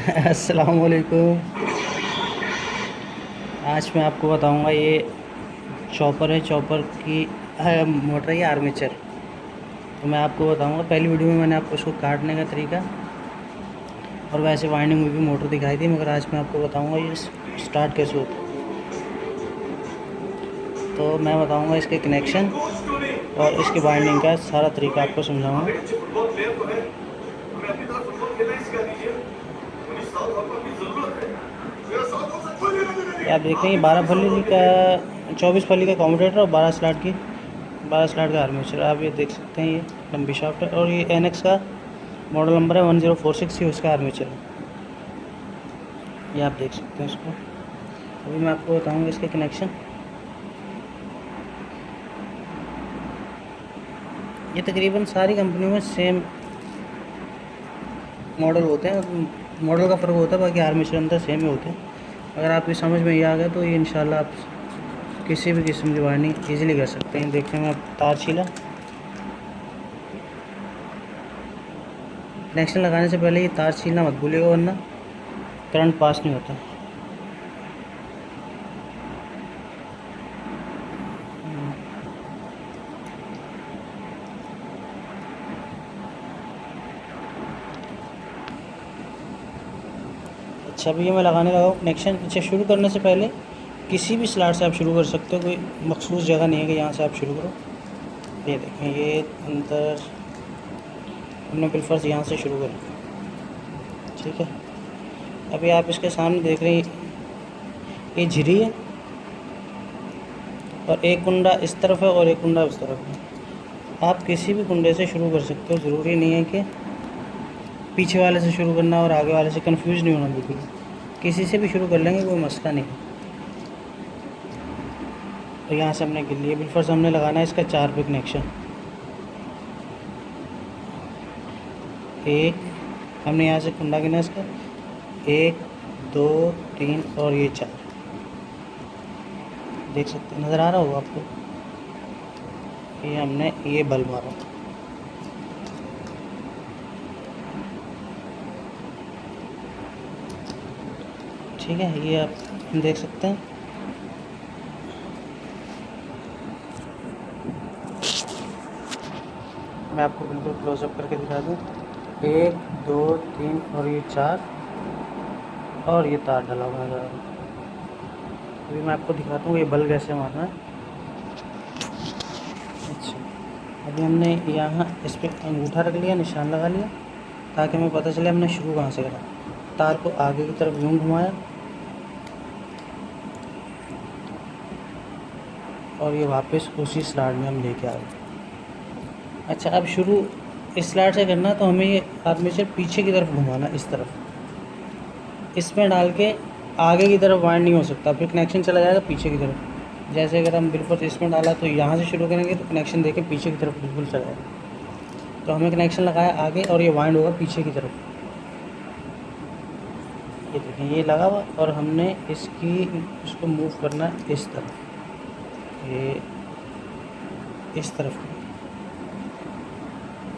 अस्सलामुअलैकुम। आज मैं आपको बताऊंगा ये चॉपर है, चॉपर की मोटर है आर्मेचर। तो मैं आपको बताऊंगा, पहली वीडियो में मैंने आपको उसको काटने का तरीका और वैसे वाइंडिंग में भी मोटर दिखाई थी, मगर आज मैं आपको बताऊंगा ये स्टार्ट कैसे होता है। तो मैं बताऊंगा इसके कनेक्शन और इसकी वाइंडिंग का सारा तरीका आपको समझाऊंगा। आप देख रहे हैं 12 फली का 24 फली का कम्यूटेटर और 12 स्लॉट का आर्मेचर। आप ये देख सकते हैं, ये लंबी शाफ्ट है और ये NX का मॉडल नंबर है 1046 ही उसका आर्मेचर है। ये आप देख सकते हैं इसको। अभी मैं आपको बताऊंगा इसके कनेक्शन। ये तकरीबन सारी कंपनियों में सेम मॉडल होते हैं, मॉडल का फ़र्क होता है, बाकी आर्मेचर अंदर सेम ही होते हैं। अगर आपकी समझ में ये आ गया तो ये इंशाल्लाह आप किसी भी किस्म की वायरिंग ईज़िली कर सकते हैं। देखते हैं, मैं तार छीला। कनेक्शन लगाने से पहले ये तार छीलना मत भूलिएगा, वरना करंट पास नहीं होता। अच्छा, अभी ये मैं लगाने लगा हूँ कनेक्शन। अच्छा, शुरू करने से पहले किसी भी स्लॉट से आप शुरू कर सकते हो, कोई मखसूस जगह नहीं है कि यहाँ से आप शुरू करो। ये देखें, ये अंदर हमने बिलफर्स यहाँ से शुरू करें, ठीक है। अभी आप इसके सामने देख रहे हैं, ये झिरी है और एक कुंडा इस तरफ है और एक कुंडा उस तरफ है। आप किसी भी कुंडे से शुरू कर सकते हो, ज़रूरी नहीं है कि पीछे वाले से शुरू करना और आगे वाले से कंफ्यूज नहीं होना बिल्कुल। किसी से भी शुरू कर लेंगे, कोई मसला नहीं। तो यहाँ से हमने गिर लिया बिलफर्स, हमने लगाना है इसका 4 पे कनेक्शन। एक हमने यहाँ से कुंडा गिना इसका 1 2 3 और ये 4। देख सकते हैं, नज़र आ रहा होगा आपको। ये हमने ये बल्ब मारा, ठीक है। ये आप देख सकते हैं। मैं आपको बिल्कुल क्लोजअप करके दिखा दूँ। 1 2 3 और ये 4 और ये तार डला हुआ है। अभी मैं आपको दिखाता हूँ ये बल्ब कैसे मारना है। अच्छा, अभी हमने यहाँ इस पर अंगूठा रख लिया, निशान लगा लिया, ताकि हमें पता चले हमने शुरू कहाँ से करा। तार को आगे की तरफ यूँ घुमाया और ये वापस उसी स्लॉट में हम लेके आ गए। अच्छा, अब शुरू इस स्लॉट से करना, तो हमें ये आर्मेचर पीछे की तरफ घुमाना, इस तरफ। इसमें डाल के आगे की तरफ वाइंड नहीं हो सकता, फिर कनेक्शन चला जाएगा पीछे की तरफ। जैसे अगर हम बिल्कुल इसमें डाला तो यहाँ से शुरू करेंगे तो कनेक्शन देके पीछे की तरफ बिल्कुल चला जाएगा। तो हमें कनेक्शन लगाया आगे और ये वाइंड होगा पीछे की तरफ। ये देखें, ये लगा हुआ और हमने इसको मूव करना है इस तरफ, ये इस तरफ।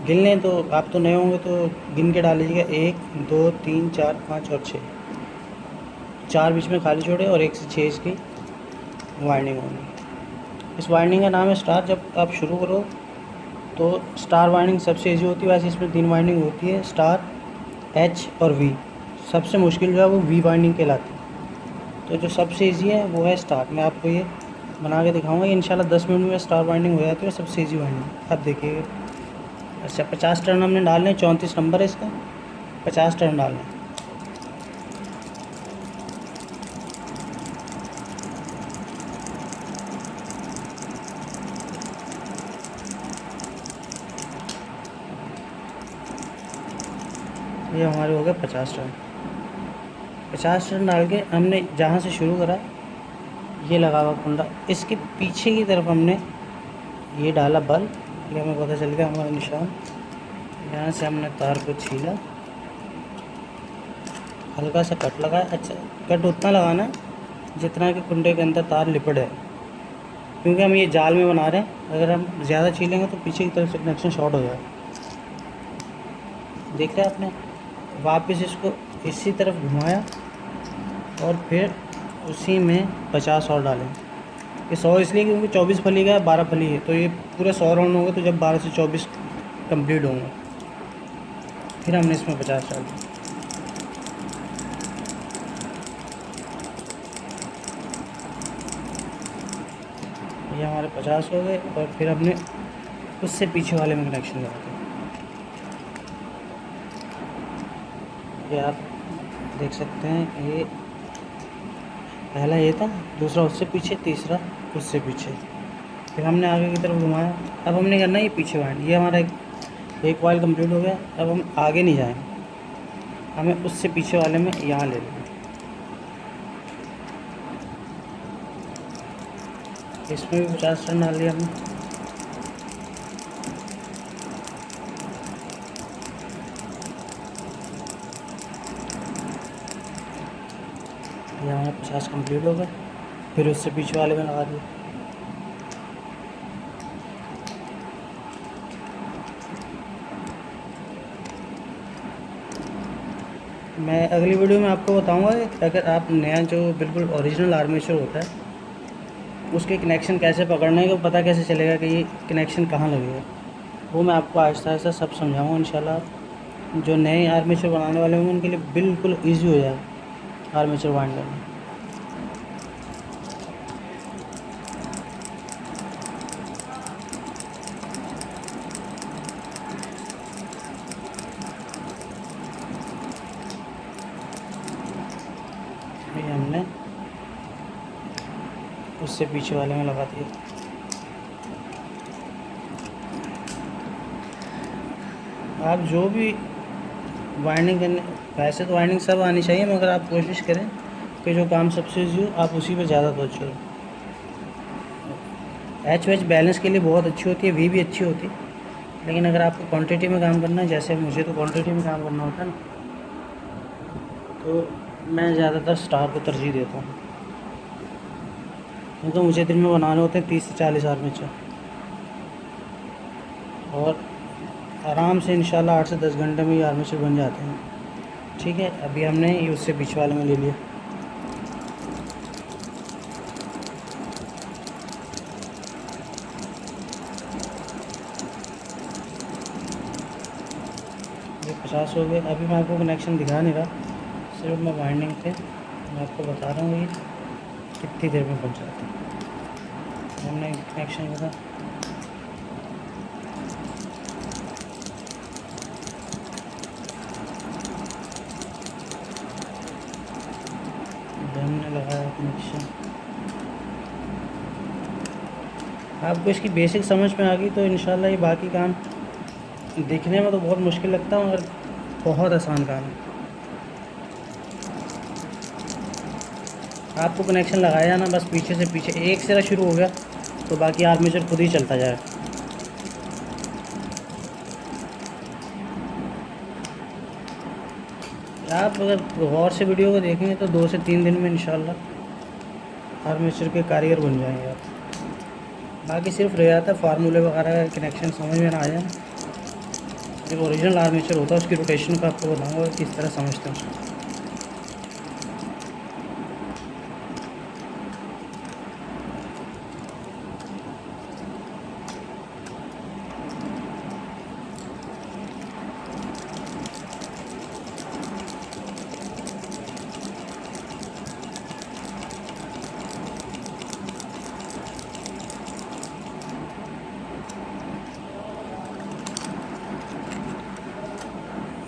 गिन लें तो आप तो नए होंगे तो गिन के डाल लीजिएगा 1 2 3 4 5 और 6। 4 बीच में खाली छोड़े और 1 से 6 इसकी वाइंडिंग होगी। इस वाइंडिंग का नाम है स्टार। जब आप शुरू करो तो स्टार वाइंडिंग सबसे ईजी होती है। वैसे इसमें 3 वाइंडिंग होती है, स्टार, H और V। सबसे मुश्किल जो है वो V वाइंडिंग कहलाती है। तो जो सबसे ईजी है वो है स्टार। मैं आपको ये बना के दिखाऊंगा, ये इंशाल्लाह 10 मिनट में स्टार वाइंडिंग हो जाती है, सबसे ईजी वाइंडिंग। आप देखिएगा। अच्छा, 50 टर्न हमने डालने हैं, 34 नंबर है इसका, 50 टर्न डालने हैं। ये हमारे हो गए 50 टर्न। 50 टर्न डाल के हमने जहाँ से शुरू करा, ये लगा हुआ कुंडा, इसके पीछे की तरफ हमने ये डाला बल्ब। ये हमें पता चल गया हमारा निशान। यहाँ से हमने तार को छीला, हल्का सा कट लगाया। अच्छा, कट उतना लगाना जितना कि कुंडे के अंदर तार लिपट है, क्योंकि हम ये जाल में बना रहे हैं। अगर हम ज़्यादा छीलेंगे तो पीछे की तरफ से कनेक्शन शॉर्ट हो जाएगा। देख रहे हैं आपने। वापस इसको इसी तरफ घुमाया और फिर उसी में 50 और डालें। ये 100 इसलिए क्योंकि 24 फली का 12 फली है, तो ये पूरे 100 राउंड होंगे। तो जब 12 से 24 कंप्लीट होंगे फिर हमने इसमें 50 डाल दिए। ये हमारे 50 हो गए और फिर हमने उससे पीछे वाले में कनेक्शन लगा दिया। ये आप देख सकते हैं, ये पहला ये था, दूसरा उससे पीछे, तीसरा उससे पीछे, फिर हमने आगे की तरफ घुमाया। अब हमने करना है ये पीछे वाइंड। ये हमारा एक कॉइल कंप्लीट हो गया। अब हम आगे नहीं जाएंगे, हमें उससे पीछे वाले में यहाँ ले लेंगे। इसमें भी 50 टर्न डाल दिया हमने। ये हमारा 50 कंप्लीट हो गया। फिर उससे पीछे वाले में लगा दिया। मैं अगली वीडियो में आपको बताऊंगा कि अगर आप नया जो बिल्कुल ओरिजिनल आर्मेचर होता है उसके कनेक्शन कैसे पकड़ने का पता कैसे चलेगा कि ये कनेक्शन कहाँ लगेगा, वो मैं आपको आहिस्ता आहिस्ता सब समझाऊंगा इंशाल्लाह। जो नए आर्मेचर बनाने वाले होंगे उनके लिए बिल्कुल ईजी हो जाएगा आर्मेचर वाइंड करना। ये हमने उससे पीछे वाले में लगा दिया। आप जो भी वाइंडिंग करने, वैसे तो वाइंडिंग सब आनी चाहिए, मगर आप कोशिश करें कि जो काम सबसे ईजी हो आप उसी पे ज़्यादा तवज्जो करो। एच वेच बैलेंस के लिए बहुत अच्छी होती है, वी भी अच्छी होती है, लेकिन अगर आपको क्वांटिटी में काम करना है, जैसे मुझे तो क्वांटिटी में काम करना होता है ना, तो मैं ज़्यादातर स्टार को तरजीह देता हूँ, क्योंकि मुझे दिन में बनाने होते हैं 30 से 40 आर्मेचर, और आराम से इंशाल्लाह 8 से 10 घंटे में ये आर्मेचर बन जाते हैं। ठीक है, अभी हमने ये उससे पीछे वाले में ले लिया। ये 50 हो गए। अभी मैं आपको कनेक्शन दिखा नहीं रहा, सिर्फ मैं वाइंडिंग पे मैं आपको बता रहा हूँ ये कितनी देर में बन जाता है। हमने कनेक्शन करा, हमने लगाया कनेक्शन। आपको इसकी बेसिक समझ में आ गई तो इंशाल्लाह ये बाकी काम दिखने में तो बहुत मुश्किल लगता है, मगर बहुत आसान काम है। आपको कनेक्शन लगाया ना, बस पीछे से पीछे एक सिरा शुरू हो गया तो बाकी आर्मेचर खुद ही चलता जाए। आप अगर गौर से वीडियो को देखेंगे तो 2 से 3 दिन में इंशाल्लाह आर्मेचर के कारीगर बन जाएंगे आप। बाकी सिर्फ रह जाता है फार्मूले वगैरह का कनेक्शन समझ में ना आ जाए। जो ओरिजिनल आर्मेचर होता है उसकी रोटेशन का आपको बताऊँगा किस तरह समझते हैं उसको।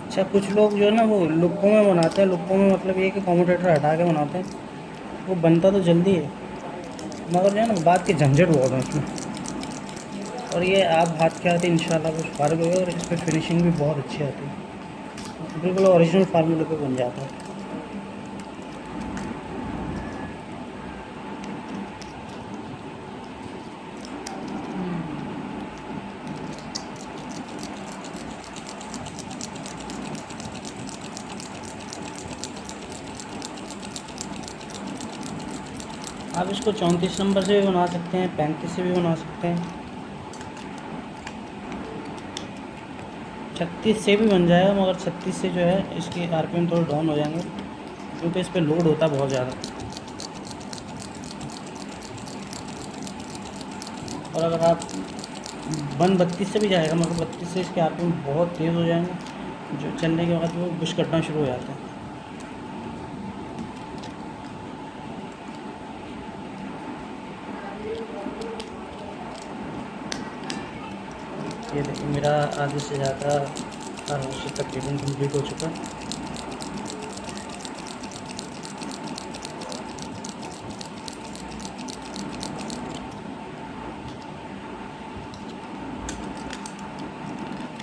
अच्छा, कुछ लोग जो है ना वो लुप्पों में बनाते हैं। लुप्पों में मतलब ये कि कम्यूटेटर हटा के बनाते हैं, वो बनता तो जल्दी है मगर जो है ना बात के झंझट बहुत है उसमें। और ये आप हाथ के आते इंशाल्लाह कुछ फार्क होगा और इस पर फिनिशिंग भी बहुत अच्छी आती है, बिल्कुल ओरिजिनल फार्मूले पे बन जाता है। आप इसको 34 नंबर से भी बना सकते हैं, 35 से भी बना सकते हैं। 36 से भी बन जाएगा, मगर 36 से जो है इसकी आरपीएम थोड़े डाउन हो जाएंगे क्योंकि इस पर लोड होता है बहुत ज़्यादा। और अगर आप 32 से भी जाएगा, मगर 32 से इसके आरपीएम बहुत तेज़ हो जाएंगे, जो चलने के वक्त वो बुश कटना शुरू हो जाता है। ये देखिए मेरा आधे से ज़्यादा हार्वेस्टर तकरीबन कंप्लीट हो चुका है।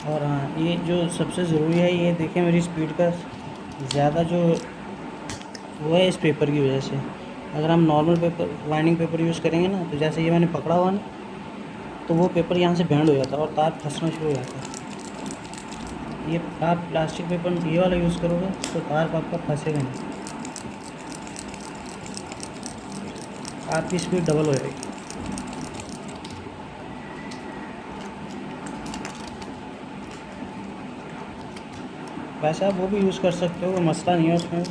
और हाँ, ये जो सबसे ज़रूरी है, ये देखिए मेरी स्पीड का ज़्यादा जो वो है इस पेपर की वजह से। अगर हम normal paper winding paper use करेंगे ना, तो जैसे ये मैंने पकड़ा हुआ ना, तो वो पेपर यहाँ से बैंड हो जाता है और तार फंसना शुरू हो जाता है। ये आप प्लास्टिक पेपर ये वाला यूज़ करोगे तो तार आपका फंसेगा नहीं, आपकी स्पीड डबल हो जाएगी। वैसे आप वो भी यूज़ कर सकते हो, कोई मसला नहीं है उसमें।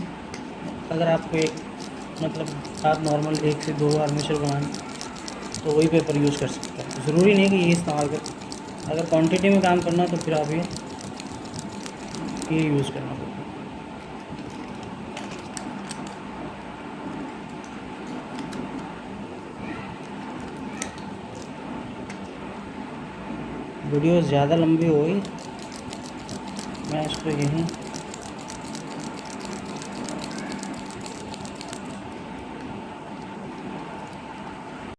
अगर आपको एक मतलब आप नॉर्मल 1 से 2 आर्मेचर बनाएं तो वही पेपर यूज़ कर सकते हैं, ज़रूरी नहीं कि ये इस्तेमाल करें। अगर क्वांटिटी में काम करना तो फिर आप ये यूज़ करना पड़ेगा। वीडियो ज़्यादा लंबी हो गई, मैं इसको यहीं